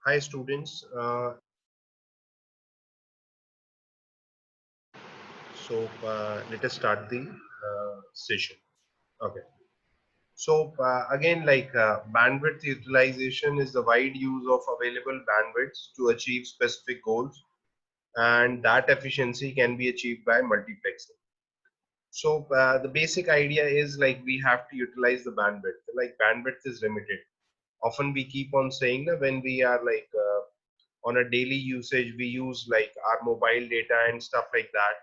Hi students. Let us start the session. Okay. Again, bandwidth utilization is the wide use of available bandwidths to achieve specific goals, and that efficiency can be achieved by multiplexing. The basic idea is like we have to utilize the bandwidth. Like bandwidth is limited. Often we keep on saying that when we are on a daily usage, we use like our mobile data and stuff like that.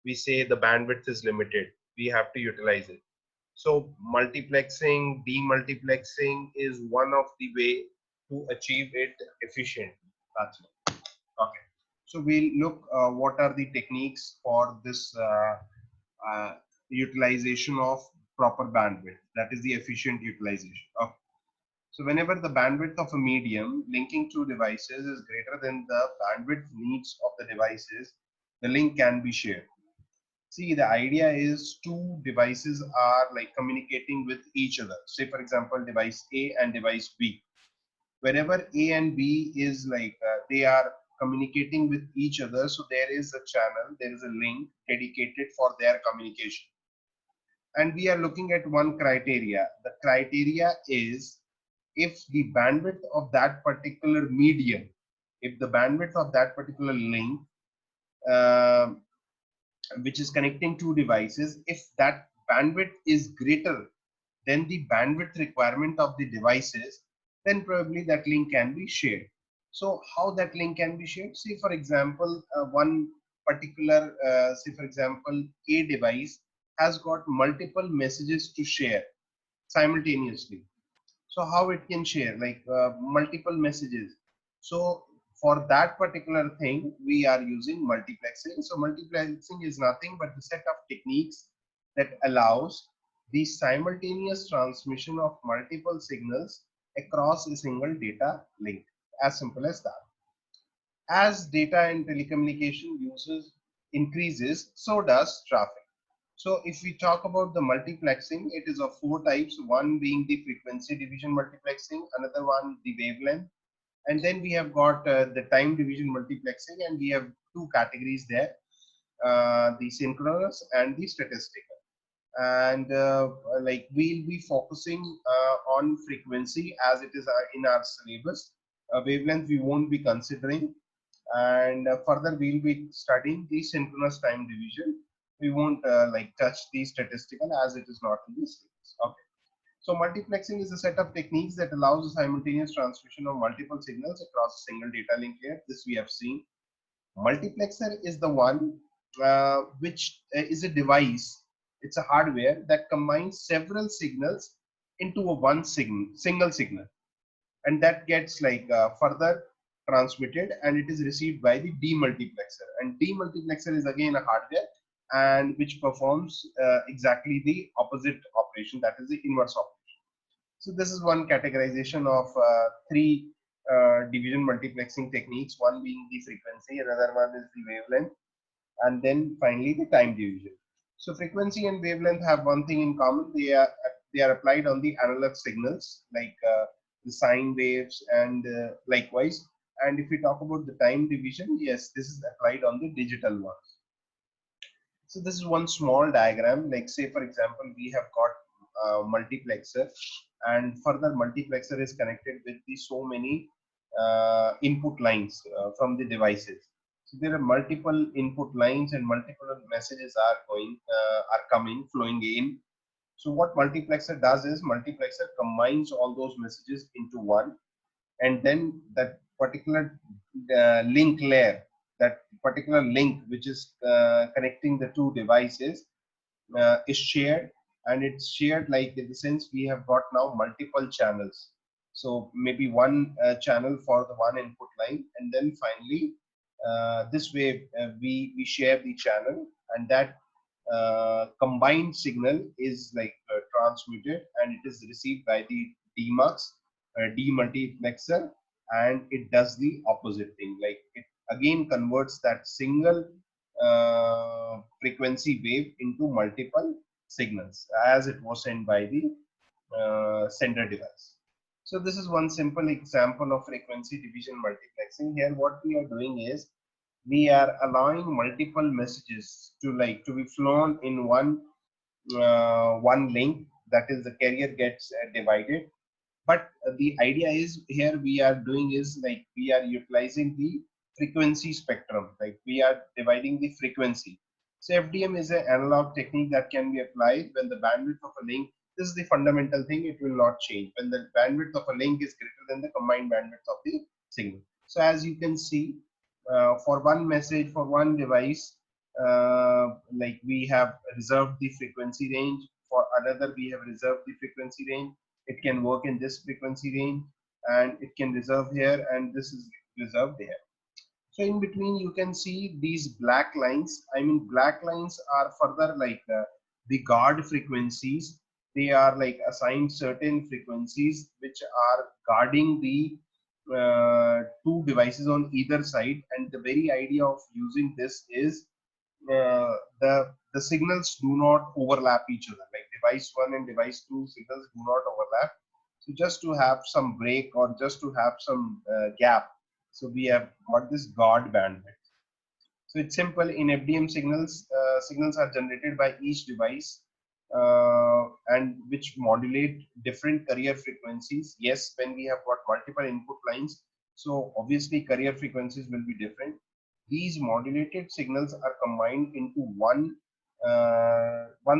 We say the bandwidth is limited, we have to utilize it. So multiplexing, demultiplexing is one of the way to achieve it efficiently. That's it. Okay. So we'll look what are the techniques for this uh, utilization of proper bandwidth, that is the efficient utilization. Okay. So whenever the bandwidth of a medium linking two devices is greater than the bandwidth needs of the devices, the link can be shared. See, the idea is two devices are like communicating with each other. Say, for example, device A and device B. Whenever A and B is they are communicating with each other, so there is a channel, there is a link dedicated for their communication. And we are looking at one criteria. The criteria is if the bandwidth of that particular medium, if the bandwidth of that particular link, uh, which is connecting two devices, if that bandwidth is greater than the bandwidth requirement of the devices, then probably that link can be shared. So how that link can be shared? Say for example, one particular, say for example, a device has got multiple messages to share simultaneously. So how it can share multiple messages? So for that particular thing, we are using multiplexing. So multiplexing is nothing but the set of techniques that allows the simultaneous transmission of multiple signals across a single data link. As simple as that. As data and telecommunication uses increases, so does traffic. So if we talk about the multiplexing, it is of four types, one being the frequency division multiplexing, another one the wavelength, and then we have got the time division multiplexing, and we have two categories there, the synchronous and the statistical. And we'll be focusing on frequency as it is in our syllabus. Wavelength we won't be considering, and further we'll be studying the synchronous time division. We won't touch the statistical as it is not in this syllabus. Okay. So multiplexing is a set of techniques that allows the simultaneous transmission of multiple signals across a single data link layer. This we have seen. Multiplexer is the one which is a device. It's a hardware that combines several signals into a single signal, and that gets further transmitted, and it is received by the demultiplexer. And demultiplexer is again a hardware and which performs exactly the opposite operation, that is the inverse operation. So this is one categorization of three division multiplexing techniques, one being the frequency, another one is the wavelength, and then finally the time division. So frequency and wavelength have one thing in common. They are applied on the analog signals the sine waves and likewise. And if we talk about the time division, yes, this is applied on the digital ones. So this is one small diagram. Like say for example, we have got multiplexer, and further multiplexer is connected with the so many input lines from the devices. So there are multiple input lines and multiple messages are coming, flowing in. So what multiplexer does is multiplexer combines all those messages into one, and then that particular link layer, that particular link which is connecting the two devices is shared, and it's shared like in the sense we have got now multiple channels. So maybe one channel for the one input line, and then finally this way we share the channel, and that combined signal is transmitted, and it is received by the demux demultiplexer, and it does the opposite thing, like it again converts that single frequency wave into multiple signals as it was sent by the sender device. So this is one simple example of frequency division multiplexing. Here what we are doing is we are allowing multiple messages to be flown in one link, that is the carrier gets divided. But the idea is here we are doing is like we are utilizing the frequency spectrum, like we are dividing the frequency. So FDM is an analog technique that can be applied when the bandwidth of a link, this is the fundamental thing, it will not change when the bandwidth of a link is greater than the combined bandwidth of the signal. So as you can see, for one message for one device, like we have reserved the frequency range, for another we have reserved the frequency range, it can work in this frequency range, and it can reserve here, and this is reserved here. So in between you can see these black lines. I mean, black lines are further like the guard frequencies. They are like assigned certain frequencies which are guarding the two devices on either side. And the very idea of using this is the signals do not overlap each other. Like device one and device two signals do not overlap. So just to have some break or just to have some gap, so we have got this guard bandwidth. So it's simple. In FDM signals, signals are generated by each device, and which modulate different carrier frequencies. Yes, when we have got multiple input lines, so obviously carrier frequencies will be different. These modulated signals are combined into one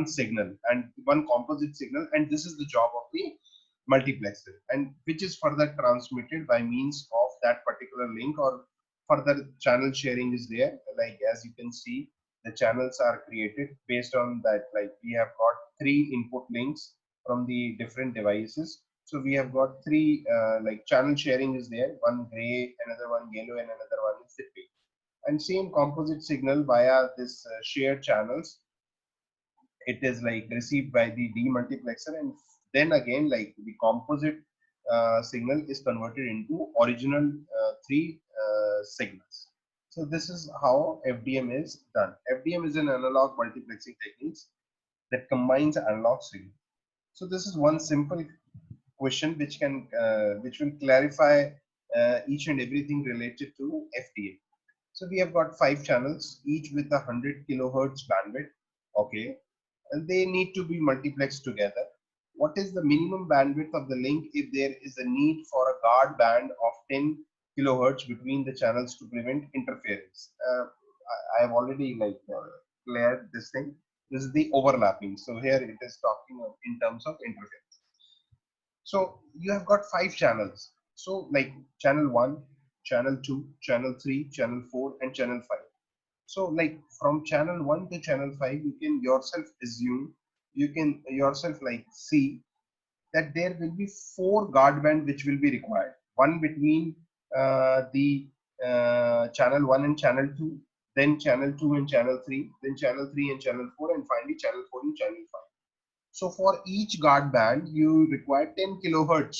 signal and one composite signal, and this is the job of the multiplexer, and which is further transmitted by means of that particular link, or further channel sharing is there. Like as you can see, the channels are created based on that. Like we have got three input links from the different devices, so we have got three like channel sharing is there, one gray, another one yellow, and another one is the pink, and same composite signal via this shared channels, it is like received by the demultiplexer, and then again like the composite signal is converted into original three signals. So this is how FDM is done. FDM is an analog multiplexing techniques that combines analog signal. So this is one simple question which will clarify each and everything related to FDM. So we have got 5 channels, each with 100 kilohertz bandwidth. Okay, and they need to be multiplexed together. What is the minimum bandwidth of the link if there is a need for a guard band of 10 kilohertz between the channels to prevent interference? I have already cleared this thing. This is the overlapping. So here it is talking in terms of interference. So you have got 5 channels. So like channel 1, channel 2, channel 3, channel 4, and channel 5. So like from channel 1 to channel 5, you can yourself assume, you can yourself like see that there will be 4 guard band which will be required. One between the channel 1 and channel 2, then channel 2 and channel 3, then channel 3 and channel 4, and finally channel 4 and channel 5. So for each guard band, you require 10 kilohertz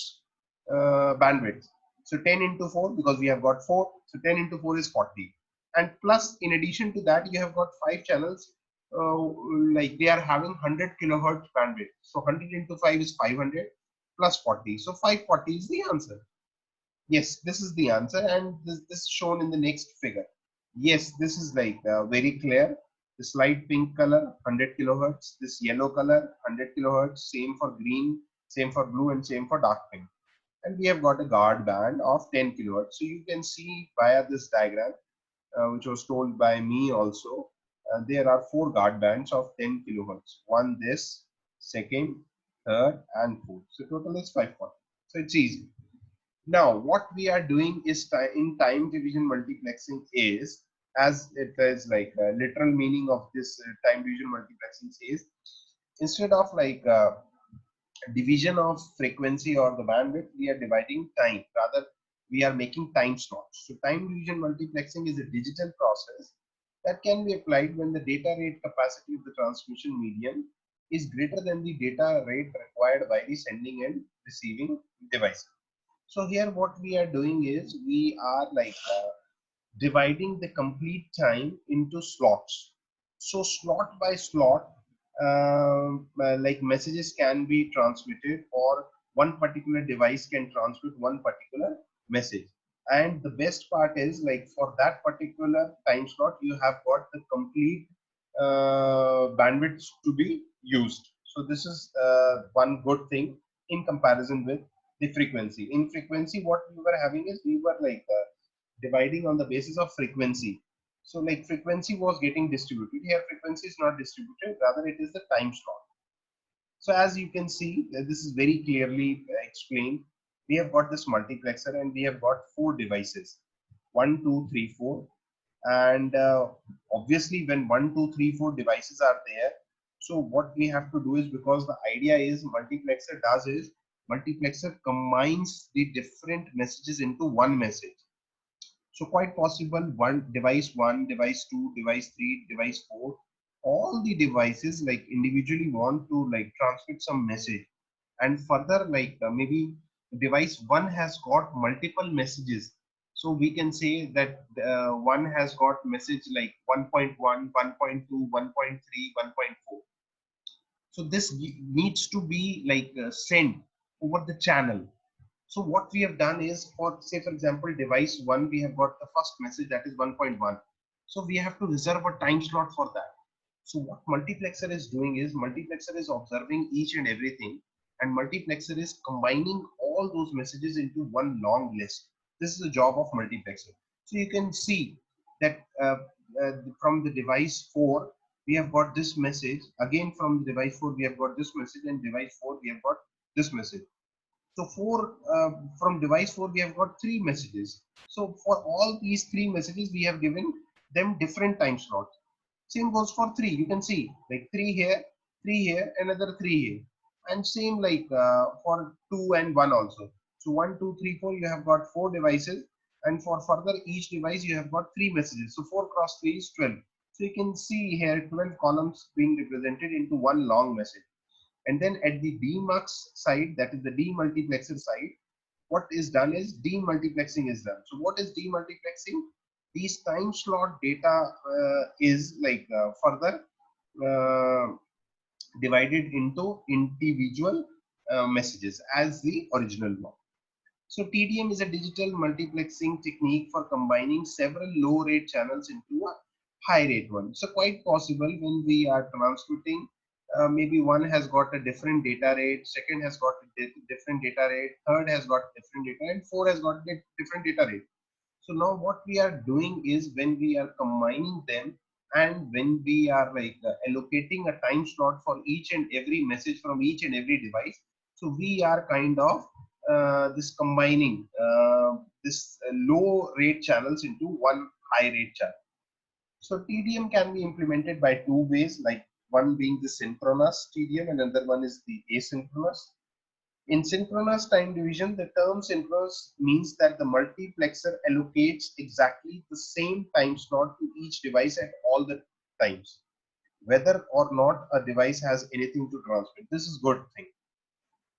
bandwidth. So 10 into 4, because we have got 4, so 10 into 4 is 40. And plus, in addition to that, you have got 5 channels, like they are having 100 kilohertz bandwidth. So 100 into 5 is 500 plus 40. So 540 is the answer. Yes, this is the answer, and this is shown in the next figure. Yes, this is like very clear. This light pink color 100 kilohertz, this yellow color 100 kilohertz, same for green, same for blue, and same for dark pink. And we have got a guard band of 10 kilohertz. So you can see via this diagram, which was told by me also, there are 4 guard bands of 10 kilohertz. One this, second, third, and fourth. So total is 540. So it's easy. Now, what we are doing is in time division multiplexing is, as it is like a literal meaning of this time division multiplexing is, instead of like division of frequency or the bandwidth, we are dividing time. Rather, we are making time slots. So time division multiplexing is a digital process that can be applied when the data rate capacity of the transmission medium is greater than the data rate required by the sending and receiving device. So here what we are doing is we are like dividing the complete time into slots. So slot by slot, like messages can be transmitted, or one particular device can transmit one particular message. And the best part is, like, for that particular time slot, you have got the complete bandwidth to be used. So this is one good thing in comparison with the frequency. In frequency, what we were having is, we were like dividing on the basis of frequency. So like frequency was getting distributed. Here frequency is not distributed, rather it is the time slot. So as you can see, this is very clearly explained. We have got this multiplexer and we have got four devices, 1, 2, 3, 4. And obviously when 1, 2, 3, 4 devices are there, so what we have to do is, because the idea is multiplexer does is, multiplexer combines the different messages into one message. So quite possible one, device two, device three, device four, all the devices like individually want to like transmit some message. And further, like maybe device one has got multiple messages. So we can say that one has got message like 1.1, 1.2, 1.3, 1.4. So this needs to be like sent over the channel. So what we have done is, for say for example device 1, we have got the first message, that is 1.1. So we have to reserve a time slot for that. So what multiplexer is doing is, multiplexer is observing each and everything, and multiplexer is combining all those messages into one long list. This is the job of multiplexer. So you can see that from the device 4 we have got this message, again from the device 4 we have got this message, and device 4 we have got this message. So from device 4 we have got three messages. So for all these three messages we have given them different time slots. Same goes for 3. You can see like 3 here, another 3 here, and same like for 2 and 1 also. So 1, 2, 3, 4, you have got 4 devices, and for further each device you have got 3 messages. So 4 cross 3 is 12. So you can see here 12 columns being represented into one long message. And then at the demux side, that is the demultiplexer side, what is done is demultiplexing is done. So what is demultiplexing? These time slot data is like further uh, divided into individual messages as the original one. So TDM is a digital multiplexing technique for combining several low rate channels into a high rate one. So quite possible when we are transmitting, maybe one has got a different data rate, second has got a different data rate, third has got different data, and four has got a different data rate. So now what we are doing is, when we are combining them and when we are like allocating a time slot for each and every message from each and every device, so we are kind of this combining this low rate channels into one high rate channel. So TDM can be implemented by two ways, like one being the synchronous TDM and another one is the asynchronous. In synchronous time division, the term synchronous means that the multiplexer allocates exactly the same time slot to each device at all the times, whether or not a device has anything to transmit. This is good thing.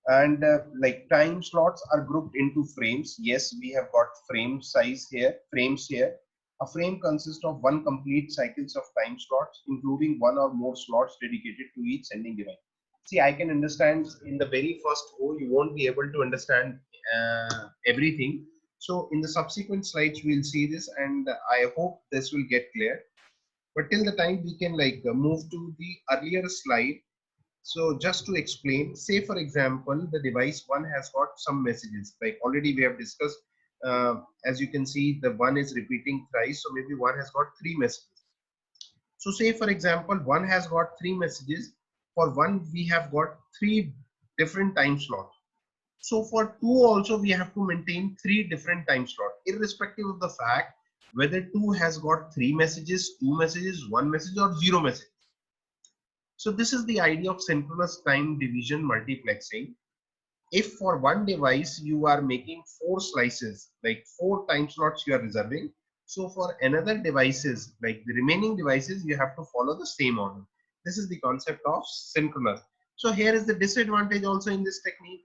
And like time slots are grouped into frames. Yes, we have got frame size here, frames here. A frame consists of one complete cycles of time slots, including one or more slots dedicated to each sending device. See, I can understand in the very first go, you won't be able to understand everything. So in the subsequent slides, we'll see this, and I hope this will get clear. But till the time we can like move to the earlier slide. So just to explain, say for example, the device one has got some messages, like already we have discussed. As you can see, the one is repeating thrice, so maybe one has got three messages. So say for example, one has got three messages. For one, we have got three different time slots. So for two also, we have to maintain three different time slots, irrespective of the fact whether two has got three messages, two messages, one message, or zero message. So this is the idea of synchronous time division multiplexing. If for one device you are making four slices, like four time slots you are reserving, so for another devices, like the remaining devices, you have to follow the same order. This is the concept of synchronous. So here is the disadvantage also in this technique.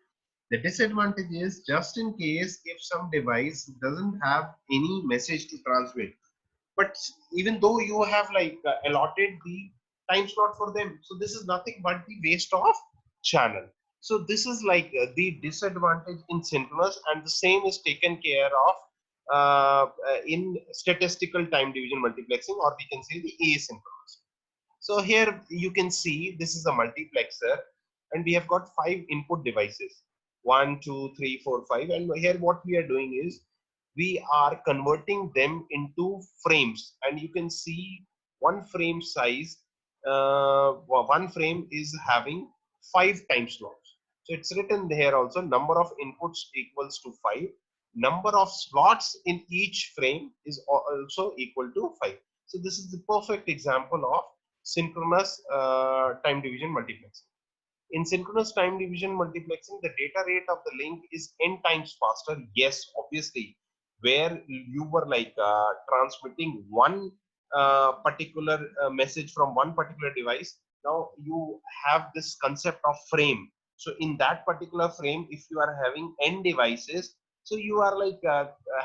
The disadvantage is, just in case if some device doesn't have any message to transmit, but even though you have like allotted the time slot for them, so this is nothing but the waste of channel. So this is like the disadvantage in synchronous, and the same is taken care of in statistical time division multiplexing, or we can say the asynchronous. So here you can see this is a multiplexer, and we have got 5 input devices, 1, 2, 3, 4, 5. And here what we are doing is we are converting them into frames, and you can see one frame size, one frame is having 5 time slots. So it's written here also, number of inputs equals to 5. Number of slots in each frame is also equal to 5. So this is the perfect example of synchronous time division multiplexing. In synchronous time division multiplexing, the data rate of the link is n times faster. Yes, obviously, where you were like transmitting one particular message from one particular device, now you have this concept of frame. So in that particular frame, if you are having n devices, so you are like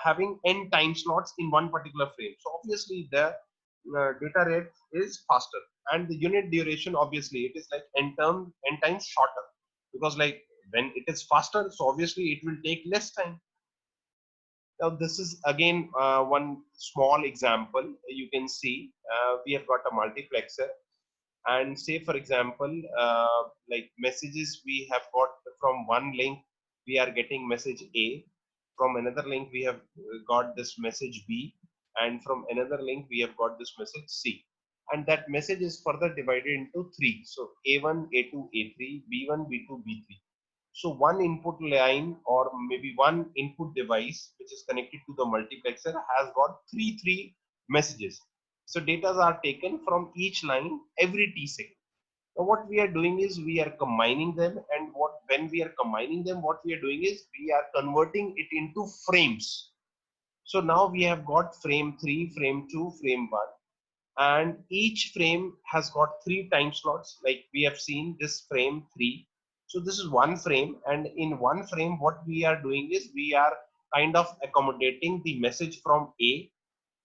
having n time slots in one particular frame. So obviously the data rate is faster, and the unit duration, obviously it is like n times shorter, because like when it is faster, so obviously it will take less time. Now this is again one small example. You can see we have got a multiplexer, and say for example like messages we have got from one link, we are getting message A. From another link we have got this message B, and from another link we have got this message C, and that message is further divided into three. So A1, A2, A3, B1, B2, B3. So one input line, or maybe one input device which is connected to the multiplexer, has got three messages. So data are taken from each line every t second. Now what we are doing is we are combining them, and when we are combining them, what we are doing is we are converting it into frames. So now we have got frame 3, frame 2, frame 1, and each frame has got 3 time slots. Like we have seen this frame 3. So this is one frame, and in one frame what we are doing is we are kind of accommodating the message from A,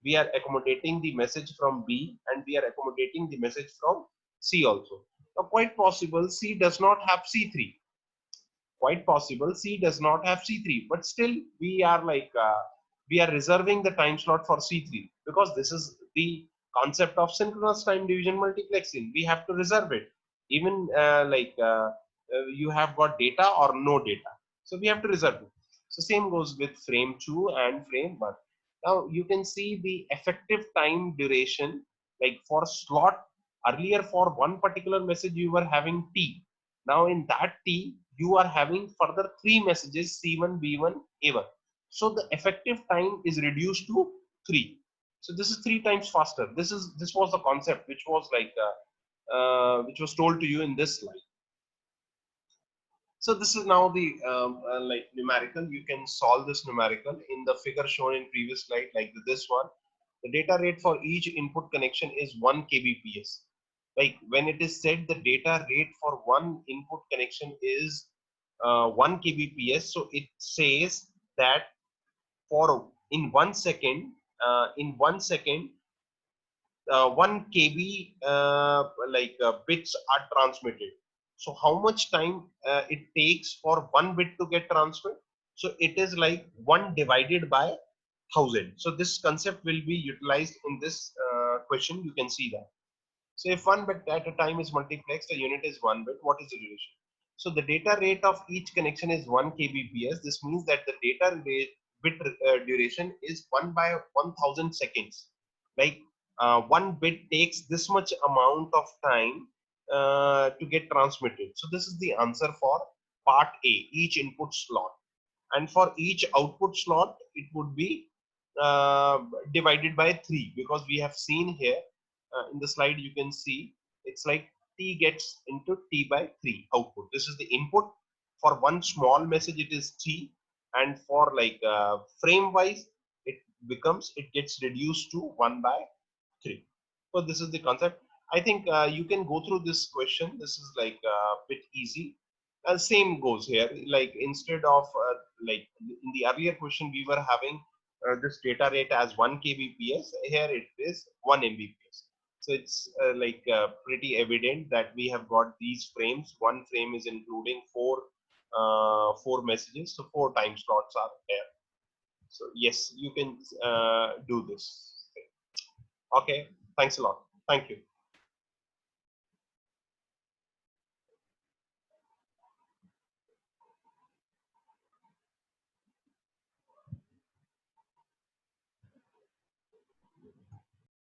we are accommodating the message from B, and we are accommodating the message from C also. Now quite possible C does not have C3, quite possible C does not have C3, but still we are like we are reserving the time slot for C3, because this is the concept of synchronous time division multiplexing. We have to reserve it, even you have got data or no data, so we have to reserve it. So same goes with frame 2 and frame 1. Now you can see the effective time duration, like for slot, earlier for one particular message you were having T. Now in that T, you are having further 3 messages, C1, B1, A1. So the effective time is reduced to 3. So this is 3 times faster. This was the concept which was like which was told to you in this slide. So this is now the like numerical. You can solve this numerical in the figure shown in previous slide, like this one. The data rate for each input connection is 1 kbps. Like when it is said the data rate for one input connection is 1 kbps, so it says that for in 1 second, in 1 second, 1 kb bits are transmitted. So how much time it takes for 1 bit to get transmitted? So it is like 1 divided by 1000. So this concept will be utilized in this question. You can see that. So if 1 bit at a time is multiplexed, a unit is 1 bit. What is the duration? So the data rate of each connection is 1 kbps. This means that the data rate bit duration is 1 by 1000 seconds. Like 1 bit takes this much amount of time to get transmitted. So this is the answer for part A, each input slot. And for each output slot, it would be uh, divided by 3, because we have seen here in the slide, you can see it's like T gets into T by 3 output. This is the input. For one small message, it is T, and for like frame wise, it gets reduced to 1 by 3. So this is the concept. I think you can go through this question. This is like a bit easy. Same goes here. Like instead of like in the earlier question, we were having this data rate as 1 kbps. Here it is 1 mbps. So it's pretty evident that we have got these frames. One frame is including four messages, so 4 time slots are there. So yes, you can do this. Okay, thanks a lot. Thank you.